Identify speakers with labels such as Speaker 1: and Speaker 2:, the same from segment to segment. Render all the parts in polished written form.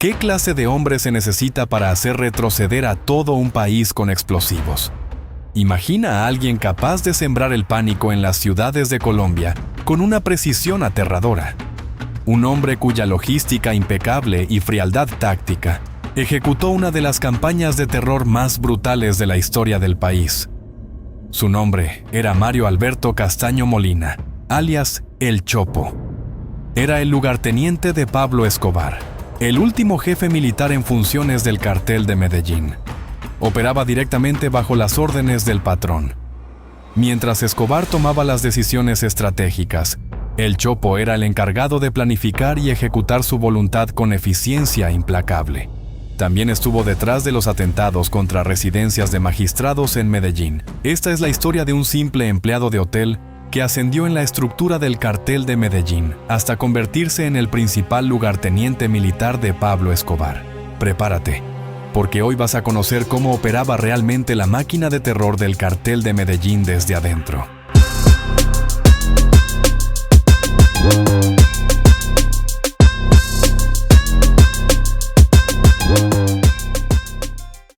Speaker 1: ¿Qué clase de hombre se necesita para hacer retroceder a todo un país con explosivos? Imagina a alguien capaz de sembrar el pánico en las ciudades de Colombia con una precisión aterradora. Un hombre cuya logística impecable y frialdad táctica ejecutó una de las campañas de terror más brutales de la historia del país. Su nombre era Mario Alberto Castaño Molina, alias El Chopo. Era el lugarteniente de Pablo Escobar, el último jefe militar en funciones del cartel de Medellín. Operaba directamente bajo las órdenes del patrón. Mientras Escobar tomaba las decisiones estratégicas, El Chopo era el encargado de planificar y ejecutar su voluntad con eficiencia implacable. También estuvo detrás de los atentados contra residencias de magistrados en Medellín. Esta es la historia de un simple empleado de hotel que ascendió en la estructura del cartel de Medellín hasta convertirse en el principal lugarteniente militar de Pablo Escobar. Prepárate, porque hoy vas a conocer cómo operaba realmente la máquina de terror del cartel de Medellín desde adentro.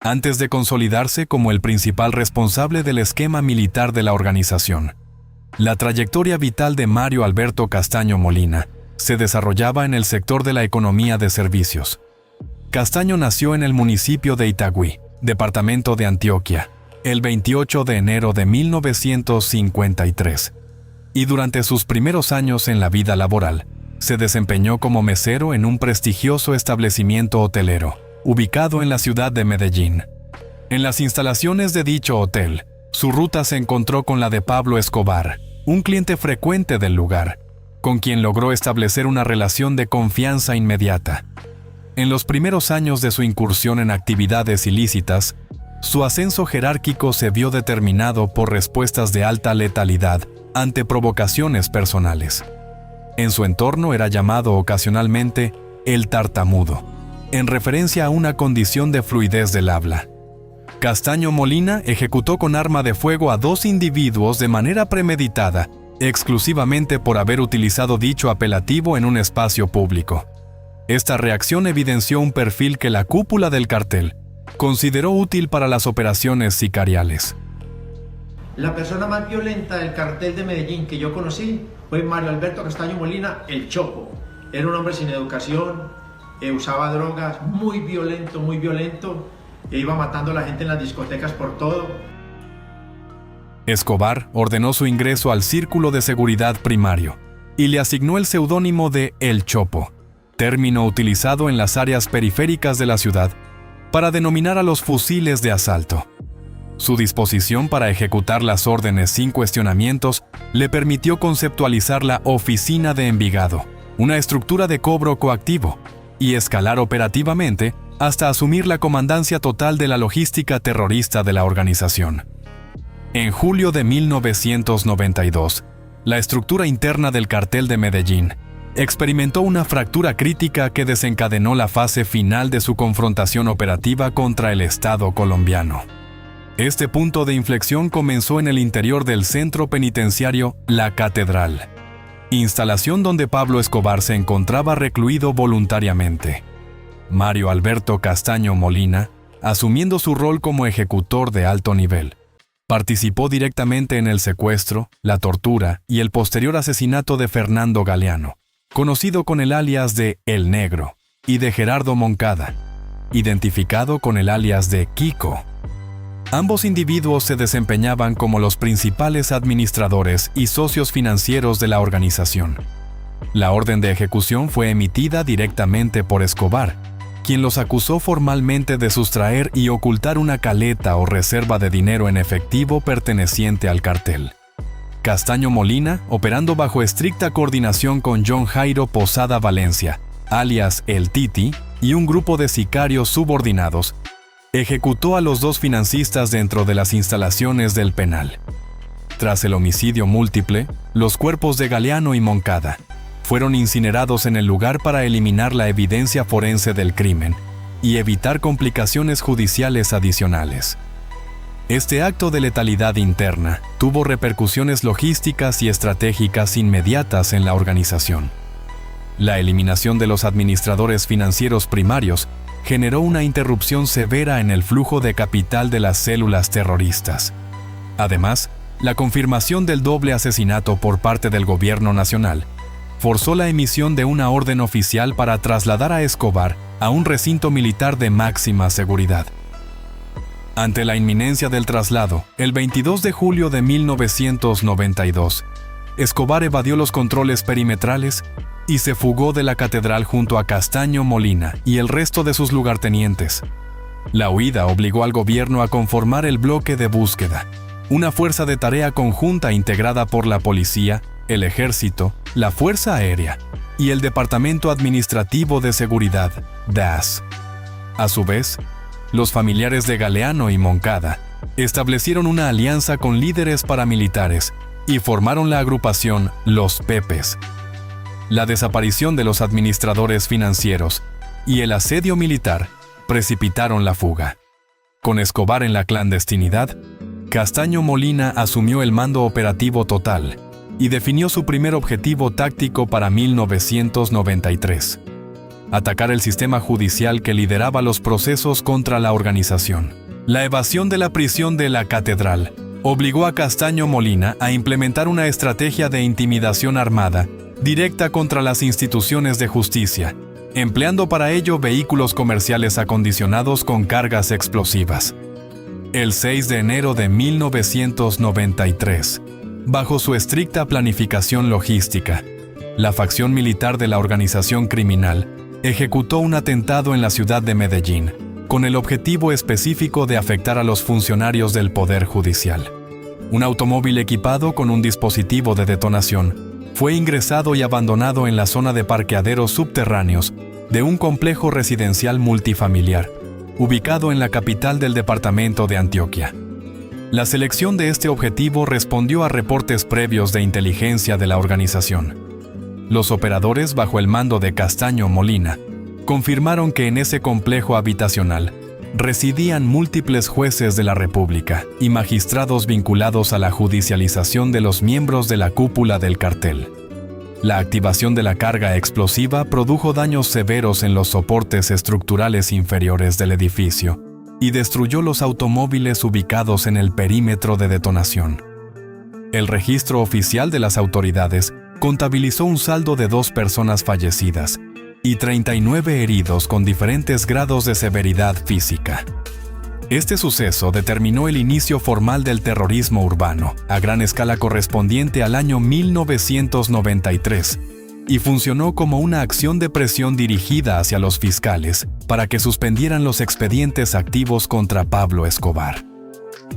Speaker 1: Antes de consolidarse como el principal responsable del esquema militar de la organización, la trayectoria vital de Mario Alberto Castaño Molina se desarrollaba en el sector de la economía de servicios. Castaño nació en el municipio de Itagüí, departamento de Antioquia, el 28 de enero de 1953, y durante sus primeros años en la vida laboral, se desempeñó como mesero en un prestigioso establecimiento hotelero, ubicado en la ciudad de Medellín. En las instalaciones de dicho hotel, su ruta se encontró con la de Pablo Escobar, un cliente frecuente del lugar, con quien logró establecer una relación de confianza inmediata. En los primeros años de su incursión en actividades ilícitas, su ascenso jerárquico se vio determinado por respuestas de alta letalidad ante provocaciones personales. En su entorno era llamado ocasionalmente el tartamudo, en referencia a una condición de fluidez del habla. Castaño Molina ejecutó con arma de fuego a 2 individuos de manera premeditada, exclusivamente por haber utilizado dicho apelativo en un espacio público. Esta reacción evidenció un perfil que la cúpula del cartel consideró útil para las operaciones sicariales.
Speaker 2: La persona más violenta del cartel de Medellín que yo conocí fue Mario Alberto Castaño Molina, El Chopo. Era un hombre sin educación, usaba drogas, muy violento, e iba matando a la gente en las discotecas por todo.
Speaker 1: Escobar ordenó su ingreso al Círculo de Seguridad Primario y le asignó el seudónimo de El Chopo, término utilizado en las áreas periféricas de la ciudad para denominar a los fusiles de asalto. Su disposición para ejecutar las órdenes sin cuestionamientos le permitió conceptualizar la Oficina de Envigado, una estructura de cobro coactivo, y escalar operativamente hasta asumir la comandancia total de la logística terrorista de la organización. En julio de 1992, la estructura interna del cartel de Medellín experimentó una fractura crítica que desencadenó la fase final de su confrontación operativa contra el Estado colombiano. Este punto de inflexión comenzó en el interior del centro penitenciario La Catedral, instalación donde Pablo Escobar se encontraba recluido voluntariamente. Mario Alberto Castaño Molina, asumiendo su rol como ejecutor de alto nivel, participó directamente en el secuestro, la tortura y el posterior asesinato de Fernando Galeano, conocido con el alias de El Negro, y de Gerardo Moncada, identificado con el alias de Kiko. Ambos individuos se desempeñaban como los principales administradores y socios financieros de la organización. La orden de ejecución fue emitida directamente por Escobar, quien los acusó formalmente de sustraer y ocultar una caleta o reserva de dinero en efectivo perteneciente al cartel. Castaño Molina, operando bajo estricta coordinación con John Jairo Posada Valencia, alias El Titi, y un grupo de sicarios subordinados, ejecutó a los 2 financistas dentro de las instalaciones del penal. Tras el homicidio múltiple, los cuerpos de Galeano y Moncada fueron incinerados en el lugar para eliminar la evidencia forense del crimen y evitar complicaciones judiciales adicionales. Este acto de letalidad interna tuvo repercusiones logísticas y estratégicas inmediatas en la organización. La eliminación de los administradores financieros primarios generó una interrupción severa en el flujo de capital de las células terroristas. Además, la confirmación del doble asesinato por parte del gobierno nacional forzó la emisión de una orden oficial para trasladar a Escobar a un recinto militar de máxima seguridad. Ante la inminencia del traslado, el 22 de julio de 1992, Escobar evadió los controles perimetrales y se fugó de la catedral junto a Castaño Molina y el resto de sus lugartenientes. La huida obligó al gobierno a conformar el bloque de búsqueda, una fuerza de tarea conjunta integrada por la policía, el ejército, la Fuerza Aérea y el Departamento Administrativo de Seguridad, DAS. A su vez, los familiares de Galeano y Moncada establecieron una alianza con líderes paramilitares y formaron la agrupación Los Pepes. La desaparición de los administradores financieros y el asedio militar precipitaron la fuga. Con Escobar en la clandestinidad, Castaño Molina asumió el mando operativo total y definió su primer objetivo táctico para 1993: atacar el sistema judicial que lideraba los procesos contra la organización. La evasión de la prisión de la Catedral obligó a Castaño Molina a implementar una estrategia de intimidación armada directa contra las instituciones de justicia, empleando para ello vehículos comerciales acondicionados con cargas explosivas. El 6 de enero de 1993, bajo su estricta planificación logística, la facción militar de la organización criminal ejecutó un atentado en la ciudad de Medellín, con el objetivo específico de afectar a los funcionarios del Poder Judicial. Un automóvil equipado con un dispositivo de detonación fue ingresado y abandonado en la zona de parqueaderos subterráneos de un complejo residencial multifamiliar, ubicado en la capital del departamento de Antioquia. La selección de este objetivo respondió a reportes previos de inteligencia de la organización. Los operadores, bajo el mando de Castaño Molina, confirmaron que en ese complejo habitacional residían múltiples jueces de la República y magistrados vinculados a la judicialización de los miembros de la cúpula del cartel. La activación de la carga explosiva produjo daños severos en los soportes estructurales inferiores del edificio y destruyó los automóviles ubicados en el perímetro de detonación. El registro oficial de las autoridades contabilizó un saldo de 2 personas fallecidas y 39 heridos con diferentes grados de severidad física. Este suceso determinó el inicio formal del terrorismo urbano, a gran escala correspondiente al año 1993, y funcionó como una acción de presión dirigida hacia los fiscales para que suspendieran los expedientes activos contra Pablo Escobar.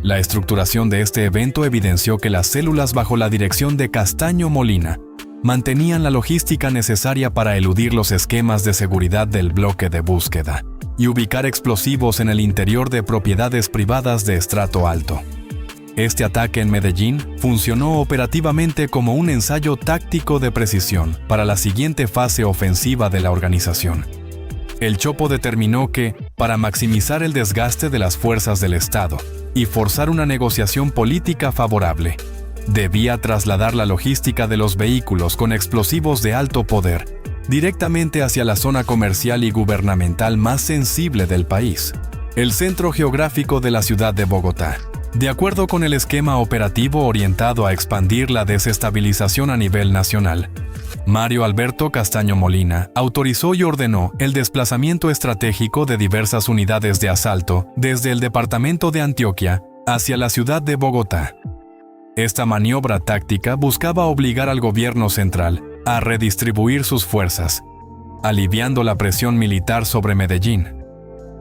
Speaker 1: La estructuración de este evento evidenció que las células bajo la dirección de Castaño Molina mantenían la logística necesaria para eludir los esquemas de seguridad del bloque de búsqueda y ubicar explosivos en el interior de propiedades privadas de estrato alto. Este ataque en Medellín funcionó operativamente como un ensayo táctico de precisión para la siguiente fase ofensiva de la organización. El Chopo determinó que, para maximizar el desgaste de las fuerzas del Estado y forzar una negociación política favorable, debía trasladar la logística de los vehículos con explosivos de alto poder directamente hacia la zona comercial y gubernamental más sensible del país, el centro geográfico de la ciudad de Bogotá. De acuerdo con el esquema operativo orientado a expandir la desestabilización a nivel nacional, Mario Alberto Castaño Molina autorizó y ordenó el desplazamiento estratégico de diversas unidades de asalto desde el departamento de Antioquia hacia la ciudad de Bogotá. Esta maniobra táctica buscaba obligar al gobierno central a redistribuir sus fuerzas, aliviando la presión militar sobre Medellín.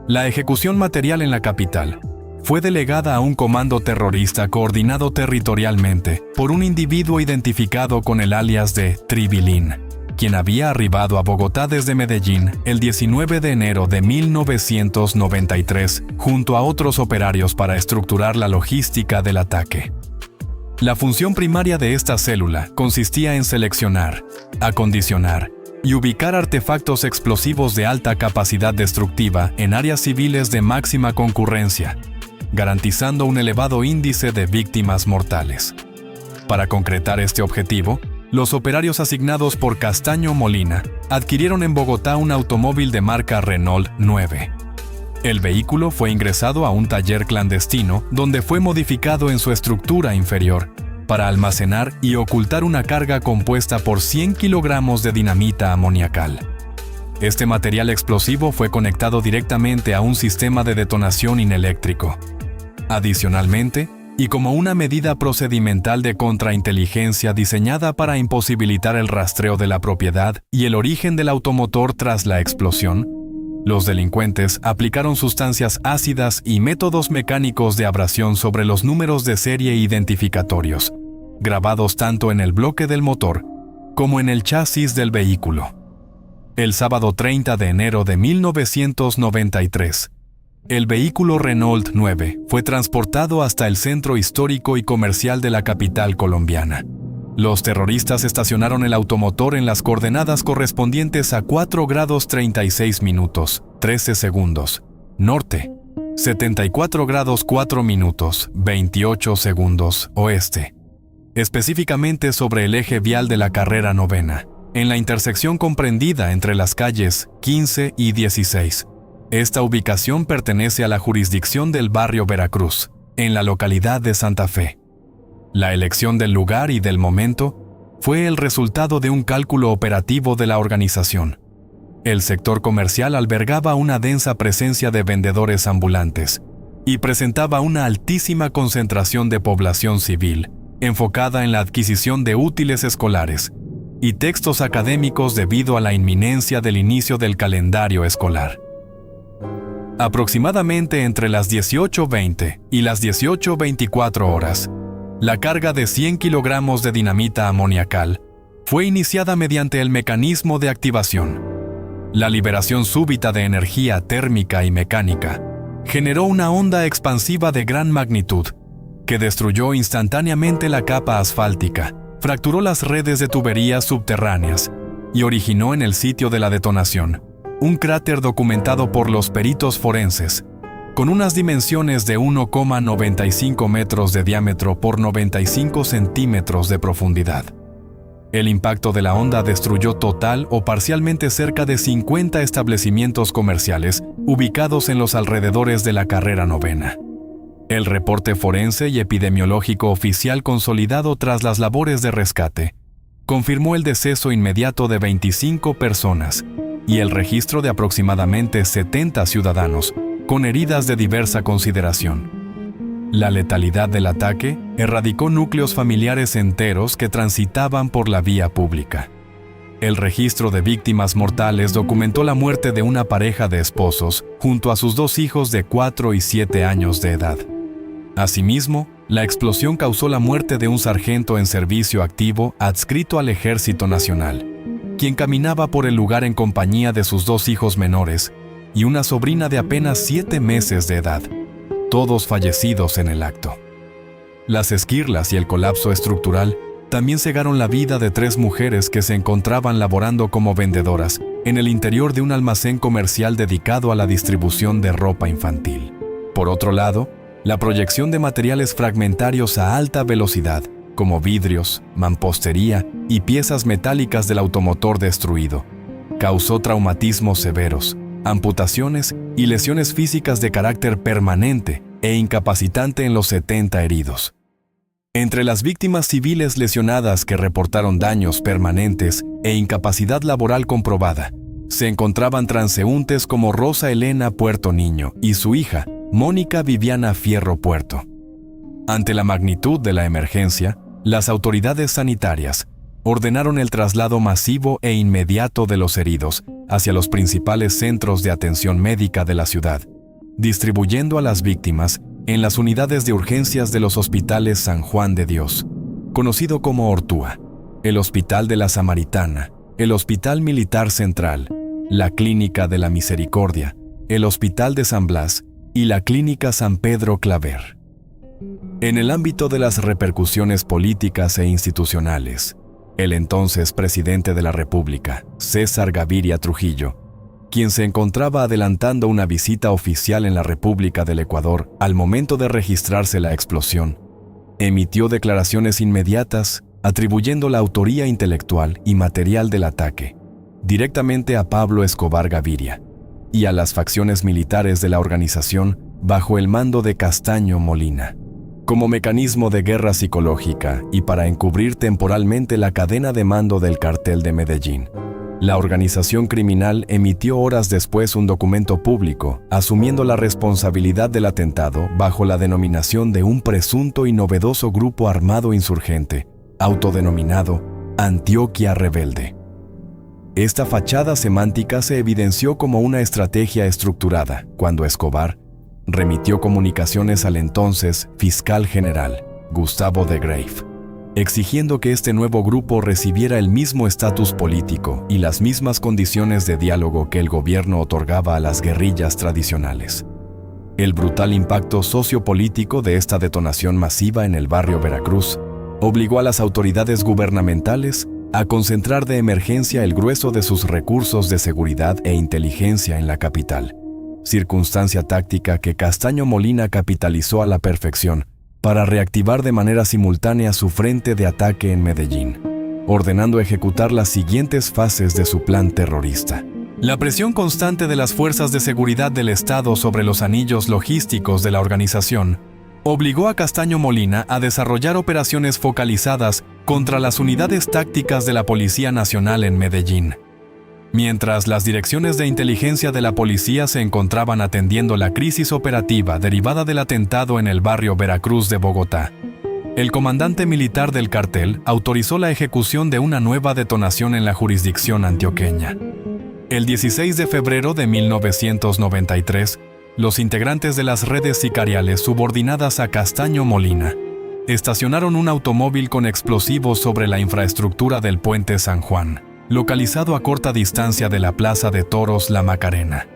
Speaker 1: La ejecución material en la capital fue delegada a un comando terrorista coordinado territorialmente por un individuo identificado con el alias de Tribilín, quien había arribado a Bogotá desde Medellín el 19 de enero de 1993 junto a otros operarios para estructurar la logística del ataque. La función primaria de esta célula consistía en seleccionar, acondicionar y ubicar artefactos explosivos de alta capacidad destructiva en áreas civiles de máxima concurrencia, garantizando un elevado índice de víctimas mortales. Para concretar este objetivo, Los operarios asignados por Castaño Molina adquirieron en Bogotá un automóvil de marca Renault 9. El vehículo fue ingresado a un taller clandestino donde fue modificado en su estructura inferior para almacenar y ocultar una carga compuesta por 100 kilogramos de dinamita amoniacal. Este material explosivo fue conectado directamente a un sistema de detonación ineléctrico. Adicionalmente, y como una medida procedimental de contrainteligencia diseñada para imposibilitar el rastreo de la propiedad y el origen del automotor tras la explosión, los delincuentes aplicaron sustancias ácidas y métodos mecánicos de abrasión sobre los números de serie identificatorios, grabados tanto en el bloque del motor como en el chasis del vehículo. El sábado 30 de enero de 1993, el vehículo Renault 9 fue transportado hasta el centro histórico y comercial de la capital colombiana. Los terroristas estacionaron el automotor en las coordenadas correspondientes a 4 grados 36 minutos, 13 segundos, norte, 74 grados 4 minutos, 28 segundos, oeste, específicamente sobre el eje vial de la carrera novena, en la intersección comprendida entre las calles 15 y 16. Esta ubicación pertenece a la jurisdicción del barrio Veracruz, en la localidad de Santa Fe. La elección del lugar y del momento fue el resultado de un cálculo operativo de la organización. El sector comercial albergaba una densa presencia de vendedores ambulantes y presentaba una altísima concentración de población civil, enfocada en la adquisición de útiles escolares y textos académicos debido a la inminencia del inicio del calendario escolar. Aproximadamente entre las 18:20 y las 18:24 horas, la carga de 100 kilogramos de dinamita amoniacal fue iniciada mediante el mecanismo de activación. La liberación súbita de energía térmica y mecánica generó una onda expansiva de gran magnitud que destruyó instantáneamente la capa asfáltica, fracturó las redes de tuberías subterráneas y originó en el sitio de la detonación un cráter documentado por los peritos forenses, con unas dimensiones de 1,95 metros de diámetro por 95 centímetros de profundidad. El impacto de la onda destruyó total o parcialmente cerca de 50 establecimientos comerciales ubicados en los alrededores de la carrera novena. El reporte forense y epidemiológico oficial consolidado tras las labores de rescate confirmó el deceso inmediato de 25 personas y el registro de aproximadamente 70 ciudadanos con heridas de diversa consideración. La letalidad del ataque erradicó núcleos familiares enteros que transitaban por la vía pública. El registro de víctimas mortales documentó la muerte de una pareja de esposos junto a sus 2 hijos de 4 y 7 años de edad. Asimismo, la explosión causó la muerte de un sargento en servicio activo adscrito al Ejército Nacional, quien caminaba por el lugar en compañía de sus 2 hijos menores y una sobrina de apenas 7 meses de edad, todos fallecidos en el acto. Las esquirlas y el colapso estructural también cegaron la vida de 3 mujeres que se encontraban laborando como vendedoras en el interior de un almacén comercial dedicado a la distribución de ropa infantil. Por otro lado, la proyección de materiales fragmentarios a alta velocidad, como vidrios, mampostería y piezas metálicas del automotor destruido, causó traumatismos severos, amputaciones y lesiones físicas de carácter permanente e incapacitante en los 70 heridos. Entre las víctimas civiles lesionadas que reportaron daños permanentes e incapacidad laboral comprobada, se encontraban transeúntes como Rosa Elena Puerto Niño y su hija, Mónica Viviana Fierro Puerto. Ante la magnitud de la emergencia, las autoridades sanitarias ordenaron el traslado masivo e inmediato de los heridos hacia los principales centros de atención médica de la ciudad, distribuyendo a las víctimas en las unidades de urgencias de los hospitales San Juan de Dios, conocido como Ortúa, el Hospital de la Samaritana, el Hospital Militar Central, la Clínica de la Misericordia, el Hospital de San Blas y la Clínica San Pedro Claver. En el ámbito de las repercusiones políticas e institucionales, el entonces presidente de la República, César Gaviria Trujillo, quien se encontraba adelantando una visita oficial en la República del Ecuador al momento de registrarse la explosión, emitió declaraciones inmediatas atribuyendo la autoría intelectual y material del ataque directamente a Pablo Escobar Gaviria y a las facciones militares de la organización bajo el mando de Castaño Molina. Como mecanismo de guerra psicológica y para encubrir temporalmente la cadena de mando del Cartel de Medellín, la organización criminal emitió horas después un documento público asumiendo la responsabilidad del atentado bajo la denominación de un presunto y novedoso grupo armado insurgente, autodenominado Antioquia Rebelde. Esta fachada semántica se evidenció como una estrategia estructurada cuando Escobar remitió comunicaciones al entonces fiscal general, Gustavo de Grave, exigiendo que este nuevo grupo recibiera el mismo estatus político y las mismas condiciones de diálogo que el gobierno otorgaba a las guerrillas tradicionales. El brutal impacto sociopolítico de esta detonación masiva en el barrio Veracruz obligó a las autoridades gubernamentales a concentrar de emergencia el grueso de sus recursos de seguridad e inteligencia en la capital, circunstancia táctica que Castaño Molina capitalizó a la perfección para reactivar de manera simultánea su frente de ataque en Medellín, ordenando ejecutar las siguientes fases de su plan terrorista. La presión constante de las fuerzas de seguridad del Estado sobre los anillos logísticos de la organización obligó a Castaño Molina a desarrollar operaciones focalizadas contra las unidades tácticas de la Policía Nacional en Medellín. Mientras las direcciones de inteligencia de la policía se encontraban atendiendo la crisis operativa derivada del atentado en el barrio Veracruz de Bogotá, el comandante militar del cartel autorizó la ejecución de una nueva detonación en la jurisdicción antioqueña. El 16 de febrero de 1993, los integrantes de las redes sicariales subordinadas a Castaño Molina estacionaron un automóvil con explosivos sobre la infraestructura del Puente San Juan, localizado a corta distancia de la Plaza de Toros La Macarena.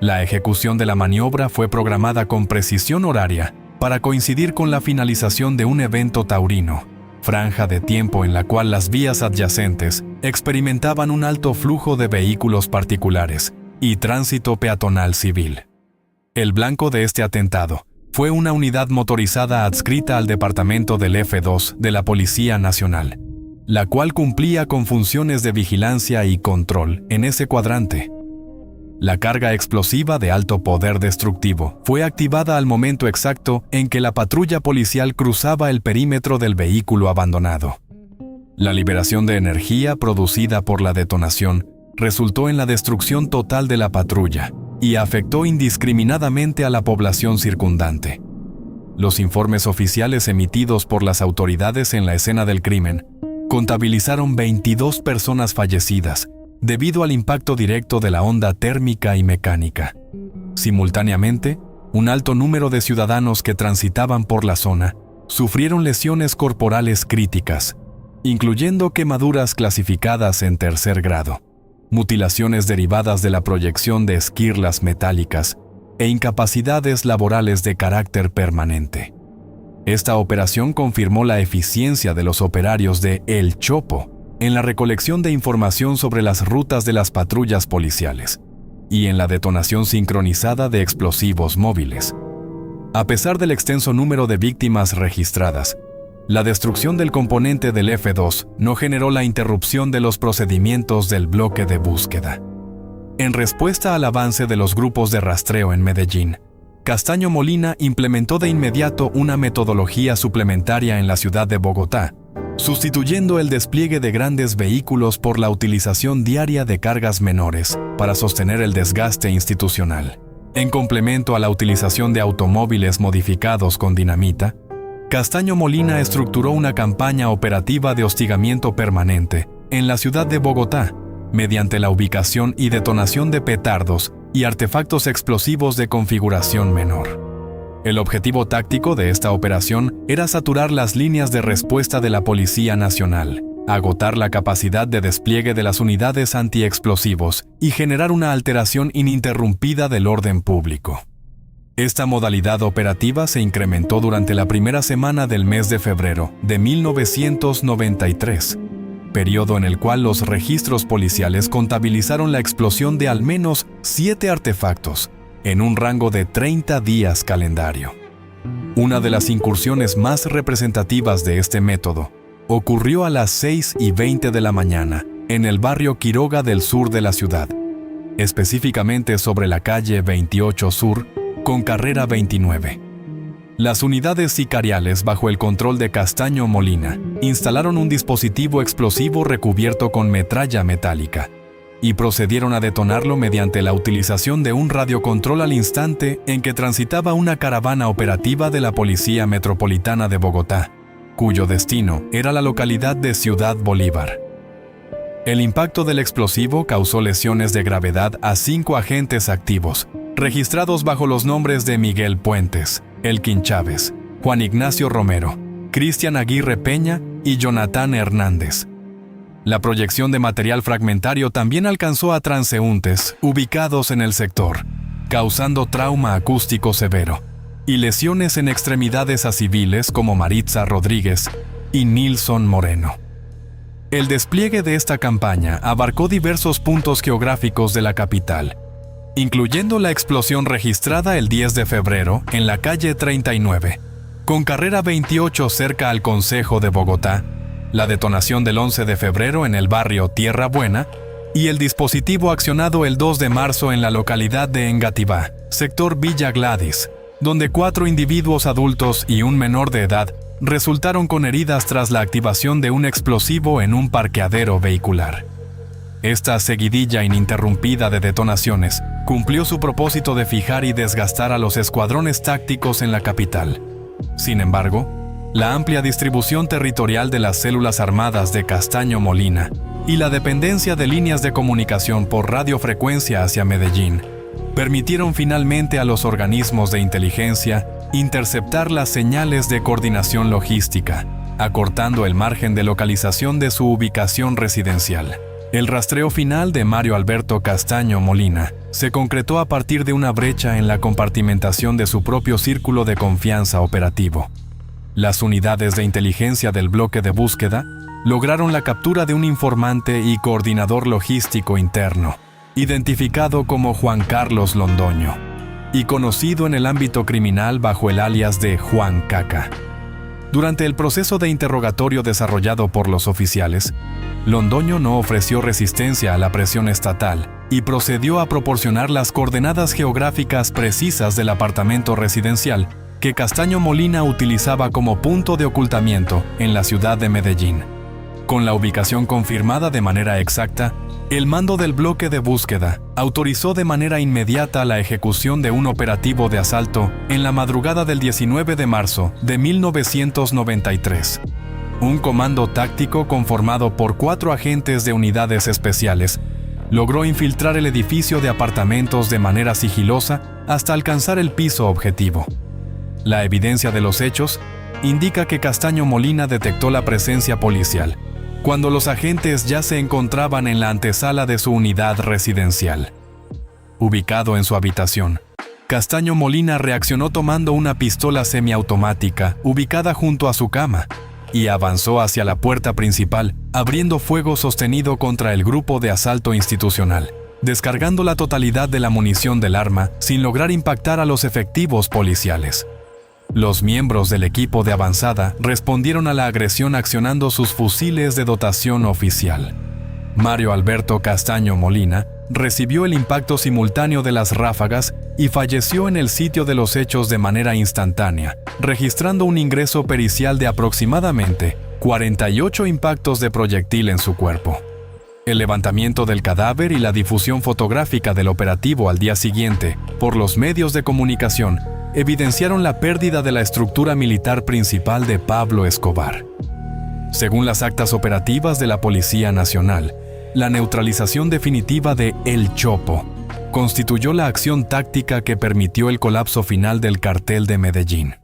Speaker 1: La ejecución de la maniobra fue programada con precisión horaria para coincidir con la finalización de un evento taurino, franja de tiempo en la cual las vías adyacentes experimentaban un alto flujo de vehículos particulares y tránsito peatonal civil. El blanco de este atentado fue una unidad motorizada adscrita al departamento del F2 de la Policía Nacional, la cual cumplía con funciones de vigilancia y control en ese cuadrante. La carga explosiva de alto poder destructivo fue activada al momento exacto en que la patrulla policial cruzaba el perímetro del vehículo abandonado. La liberación de energía producida por la detonación resultó en la destrucción total de la patrulla y afectó indiscriminadamente a la población circundante. Los informes oficiales emitidos por las autoridades en la escena del crimen contabilizaron 22 personas fallecidas debido al impacto directo de la onda térmica y mecánica. Simultáneamente, un alto número de ciudadanos que transitaban por la zona sufrieron lesiones corporales críticas, incluyendo quemaduras clasificadas en tercer grado, mutilaciones derivadas de la proyección de esquirlas metálicas e incapacidades laborales de carácter permanente. Esta operación confirmó la eficiencia de los operarios de El Chopo en la recolección de información sobre las rutas de las patrullas policiales y en la detonación sincronizada de explosivos móviles. A pesar del extenso número de víctimas registradas, la destrucción del componente del F2 no generó la interrupción de los procedimientos del bloque de búsqueda. En respuesta al avance de los grupos de rastreo en Medellín, Castaño Molina implementó de inmediato una metodología suplementaria en la ciudad de Bogotá, sustituyendo el despliegue de grandes vehículos por la utilización diaria de cargas menores para sostener el desgaste institucional. En complemento a la utilización de automóviles modificados con dinamita, Castaño Molina estructuró una campaña operativa de hostigamiento permanente en la ciudad de Bogotá, mediante la ubicación y detonación de petardos y artefactos explosivos de configuración menor. El objetivo táctico de esta operación era saturar las líneas de respuesta de la Policía Nacional, agotar la capacidad de despliegue de las unidades antiexplosivos y generar una alteración ininterrumpida del orden público. Esta modalidad operativa se incrementó durante la primera semana del mes de febrero de 1993, periodo en el cual los registros policiales contabilizaron la explosión de al menos 7 artefactos en un rango de 30 días calendario. Una de las incursiones más representativas de este método ocurrió a las 6:20 de la mañana en el barrio Quiroga del sur de la ciudad, específicamente sobre la calle 28 Sur con carrera 29. Las unidades sicariales, bajo el control de Castaño Molina, instalaron un dispositivo explosivo recubierto con metralla metálica y procedieron a detonarlo mediante la utilización de un radiocontrol al instante en que transitaba una caravana operativa de la Policía Metropolitana de Bogotá, cuyo destino era la localidad de Ciudad Bolívar. El impacto del explosivo causó lesiones de gravedad a 5 agentes activos, registrados bajo los nombres de Miguel Puentes, Elkin Chávez, Juan Ignacio Romero, Cristian Aguirre Peña y Jonathan Hernández. La proyección de material fragmentario también alcanzó a transeúntes ubicados en el sector, causando trauma acústico severo y lesiones en extremidades a civiles como Maritza Rodríguez y Nilson Moreno. El despliegue de esta campaña abarcó diversos puntos geográficos de la capital, incluyendo la explosión registrada el 10 de febrero en la calle 39, con carrera 28 cerca al Concejo de Bogotá, la detonación del 11 de febrero en el barrio Tierra Buena y el dispositivo accionado el 2 de marzo en la localidad de Engativá, sector Villa Gladys, donde 4 individuos adultos y un menor de edad resultaron con heridas tras la activación de un explosivo en un parqueadero vehicular. Esta seguidilla ininterrumpida de detonaciones cumplió su propósito de fijar y desgastar a los escuadrones tácticos en la capital. Sin embargo, la amplia distribución territorial de las células armadas de Castaño Molina y la dependencia de líneas de comunicación por radiofrecuencia hacia Medellín permitieron finalmente a los organismos de inteligencia interceptar las señales de coordinación logística, acortando el margen de localización de su ubicación residencial. El rastreo final de Mario Alberto Castaño Molina se concretó a partir de una brecha en la compartimentación de su propio círculo de confianza operativo. Las unidades de inteligencia del bloque de búsqueda lograron la captura de un informante y coordinador logístico interno, identificado como Juan Carlos Londoño, y conocido en el ámbito criminal bajo el alias de Juan Caca. Durante el proceso de interrogatorio desarrollado por los oficiales, Londoño no ofreció resistencia a la presión estatal y procedió a proporcionar las coordenadas geográficas precisas del apartamento residencial que Castaño Molina utilizaba como punto de ocultamiento en la ciudad de Medellín. Con la ubicación confirmada de manera exacta, el mando del bloque de búsqueda autorizó de manera inmediata la ejecución de un operativo de asalto en la madrugada del 19 de marzo de 1993. Un comando táctico conformado por 4 agentes de unidades especiales logró infiltrar el edificio de apartamentos de manera sigilosa hasta alcanzar el piso objetivo. La evidencia de los hechos indica que Castaño Molina detectó la presencia policial cuando los agentes ya se encontraban en la antesala de su unidad residencial. Ubicado en su habitación, Castaño Molina reaccionó tomando una pistola semiautomática ubicada junto a su cama y avanzó hacia la puerta principal, abriendo fuego sostenido contra el grupo de asalto institucional, descargando la totalidad de la munición del arma sin lograr impactar a los efectivos policiales. Los miembros del equipo de avanzada respondieron a la agresión accionando sus fusiles de dotación oficial. Mario Alberto Castaño Molina recibió el impacto simultáneo de las ráfagas y falleció en el sitio de los hechos de manera instantánea, registrando un ingreso pericial de aproximadamente 48 impactos de proyectil en su cuerpo. El levantamiento del cadáver y la difusión fotográfica del operativo al día siguiente por los medios de comunicación evidenciaron la pérdida de la estructura militar principal de Pablo Escobar. Según las actas operativas de la Policía Nacional, la neutralización definitiva de El Chopo constituyó la acción táctica que permitió el colapso final del cartel de Medellín.